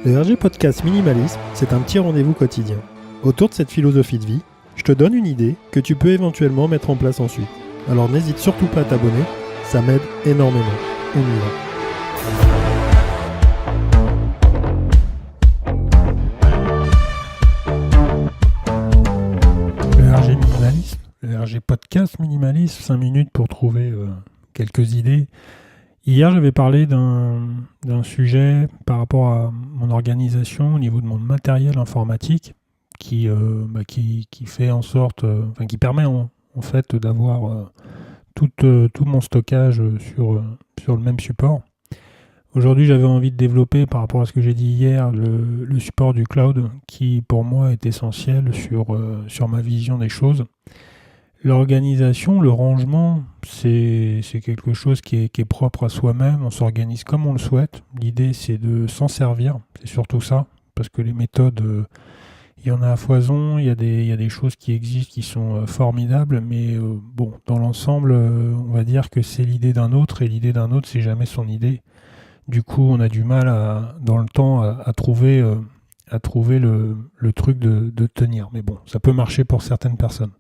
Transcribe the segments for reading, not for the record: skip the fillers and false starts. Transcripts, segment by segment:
Le RG Podcast Minimalisme, c'est un petit rendez-vous quotidien. Autour de cette philosophie de vie, je te donne une idée que tu peux éventuellement mettre en place ensuite. Alors n'hésite surtout pas à t'abonner, ça m'aide énormément. On y va. Le RG Minimalisme, le RG Podcast Minimalisme, 5 minutes pour trouver quelques idées. Hier, j'avais parlé d'un sujet par rapport à mon organisation au niveau de mon matériel informatique qui fait en sorte, qui permet en fait d'avoir tout mon stockage sur le même support. Aujourd'hui, j'avais envie de développer par rapport à ce que j'ai dit hier le support du cloud qui pour moi est essentiel sur ma vision des choses. L'organisation, le rangement, c'est quelque chose qui est propre à soi-même. On s'organise comme on le souhaite. L'idée, c'est de s'en servir. C'est surtout ça. Parce que les méthodes, il y en a à foison. Il y a des choses qui existent qui sont formidables. Mais dans l'ensemble, on va dire que c'est l'idée d'un autre. Et l'idée d'un autre, c'est jamais son idée. Du coup, on a du mal, dans le temps, à trouver le truc de tenir. Mais bon, ça peut marcher pour certaines personnes.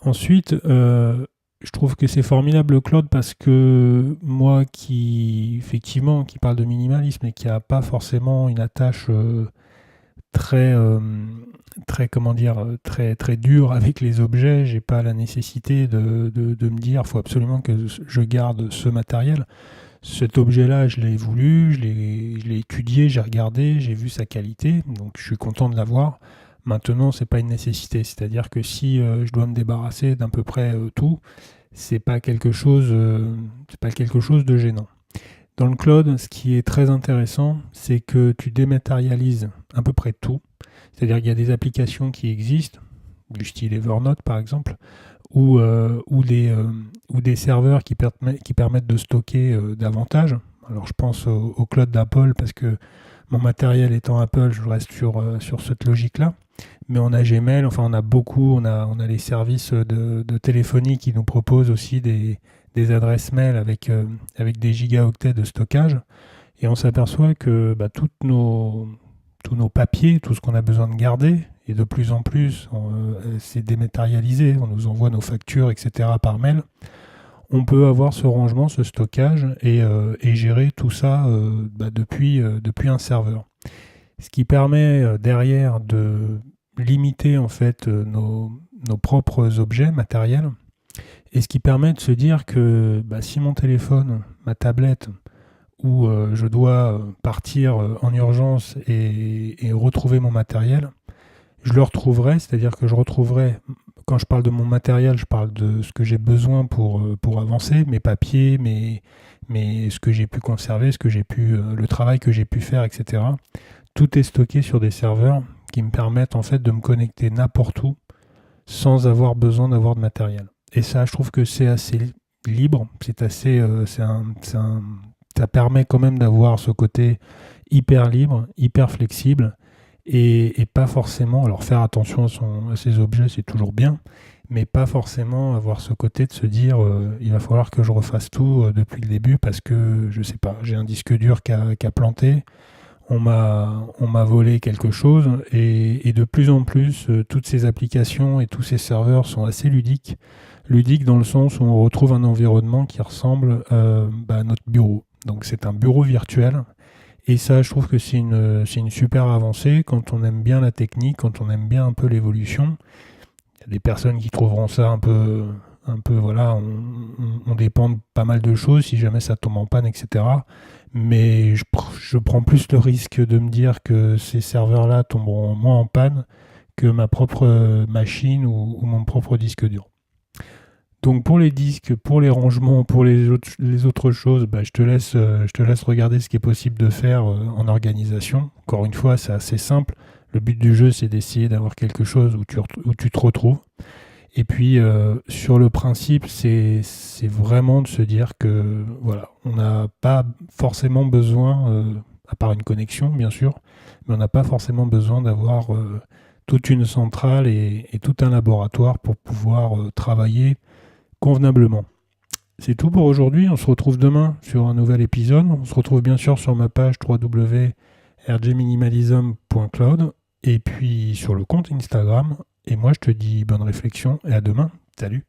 Ensuite, je trouve que c'est formidable le cloud parce que moi qui parle de minimalisme et qui n'a pas forcément une attache très dure avec les objets, j'ai pas la nécessité de me dire il faut absolument que je garde ce matériel. Cet objet-là, je l'ai voulu, je l'ai étudié, j'ai regardé, j'ai vu sa qualité, donc je suis content de l'avoir. Maintenant, c'est pas une nécessité, c'est-à-dire que si je dois me débarrasser d'à peu près tout, c'est pas quelque chose de gênant. Dans le cloud, ce qui est très intéressant, c'est que tu dématérialises à peu près tout. C'est-à-dire qu'il y a des applications qui existent, du style Evernote par exemple, ou des serveurs qui permettent de stocker davantage. Alors je pense au cloud d'Apple parce que mon matériel étant Apple, je reste sur cette logique-là. Mais on a Gmail, on a les services de téléphonie qui nous proposent aussi des adresses mail avec des gigaoctets de stockage. Et on s'aperçoit que tous nos papiers, tout ce qu'on a besoin de garder, et de plus en plus, c'est dématérialisé. On nous envoie nos factures, etc. par mail. On peut avoir ce rangement, ce stockage et gérer tout ça depuis un serveur. Ce qui permet derrière de limiter en fait nos propres objets matériels et ce qui permet de se dire que si mon téléphone, ma tablette où je dois partir en urgence et retrouver mon matériel, je le retrouverai, c'est-à-dire que je retrouverai, quand je parle de mon matériel, je parle de ce que j'ai besoin pour avancer, mes papiers, ce que j'ai pu conserver, le travail que j'ai pu faire, etc. Tout est stocké sur des serveurs qui me permettent en fait de me connecter n'importe où sans avoir besoin d'avoir de matériel. Et ça, je trouve que c'est assez libre, ça permet quand même d'avoir ce côté hyper libre, hyper flexible et pas forcément, alors faire attention à ses objets, c'est toujours bien, mais pas forcément avoir ce côté de se dire il va falloir que je refasse tout depuis le début parce que, je sais pas, j'ai un disque dur qui a planté, on m'a volé quelque chose et de plus en plus, toutes ces applications et tous ces serveurs sont assez ludiques dans le sens où on retrouve un environnement qui ressemble à notre bureau. Donc c'est un bureau virtuel et ça, je trouve que c'est une super avancée quand on aime bien la technique, quand on aime bien un peu l'évolution. Il y a des personnes qui trouveront ça un peu voilà, on dépend de pas mal de choses si jamais ça tombe en panne, etc. Mais je prends plus le risque de me dire que ces serveurs-là tomberont moins en panne que ma propre machine ou mon propre disque dur. Donc pour les disques, pour les rangements, pour les autres choses, je te laisse regarder ce qui est possible de faire en organisation. Encore une fois, c'est assez simple. Le but du jeu, c'est d'essayer d'avoir quelque chose où tu te retrouves. Et puis, sur le principe, c'est vraiment de se dire que voilà, on n'a pas forcément besoin, à part une connexion, bien sûr, mais on n'a pas forcément besoin d'avoir toute une centrale et tout un laboratoire pour pouvoir travailler convenablement. C'est tout pour aujourd'hui. On se retrouve demain sur un nouvel épisode. On se retrouve bien sûr sur ma page www rgminimalism.cloud, et puis sur le compte Instagram. Et moi, je te dis bonne réflexion et à demain. Salut!